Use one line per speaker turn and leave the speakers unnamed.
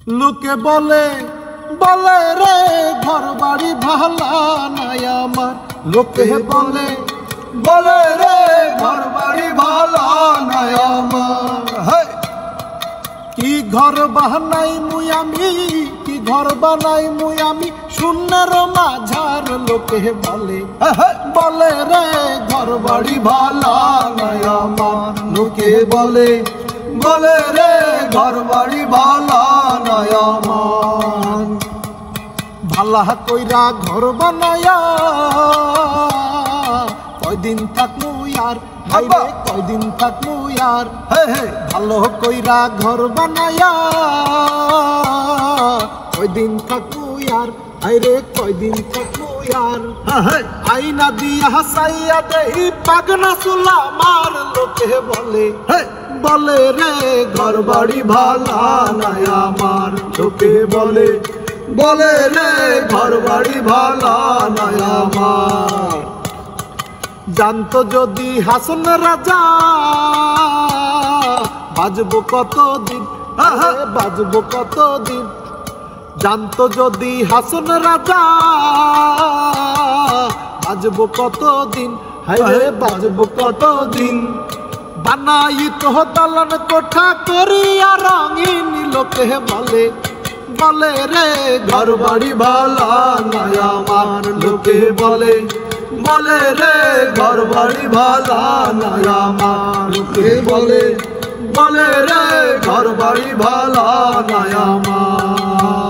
লোকে বলে বলে রে ঘর বাড়ি ভালা নাই আমার। লোকে বলে বলে রে ঘর বাড়ি ভালা নাই আমার। কি ঘর বানাই মুই আমি, কি ঘর বানাই মুই আমি, শূন্যের মাঝার। লোকে বলে বলে রে ঘর বাড়ি ভালা নাই আমার। লোকে বলে বলে রে ঘর বাড়ি ভালা নাই আমার। ভালা কইরা ঘর বানায়া কয়দিন থাকমু আর, কয়দিন থাকমু আর। ভালো কইরা ঘর বানায়া কয়দিন থাকমু আর, আইরে কয়দিন থাকমু আর। আইনা দিয়া হাসাইয়া দেহি পাগনা চুলা মার। লোকে বলে বলে রে ঘর বাড়ি ভালা নাই আমার। লোকে বলে বলে রে ঘর বাড়ি ভালা নাই আমার। জানতো যদি হাসন রাজা বাজবো কতদিন, বাজবো কতদিন। জানতো যদি হাসন রাজা বাজবো কতদিন, হায় বাজবো কতদিন। বানাই তো দালান কোঠা করিয়া রঙিন। লোকে বলে বলে রে ঘর বাড়ি ভালা নাই আমার। লোকে বলে বলে রে ঘর বাড়ি ভালা নাই আমার। লোকে বলে বলে রে ঘর বাড়ি ভালা নাই আমার।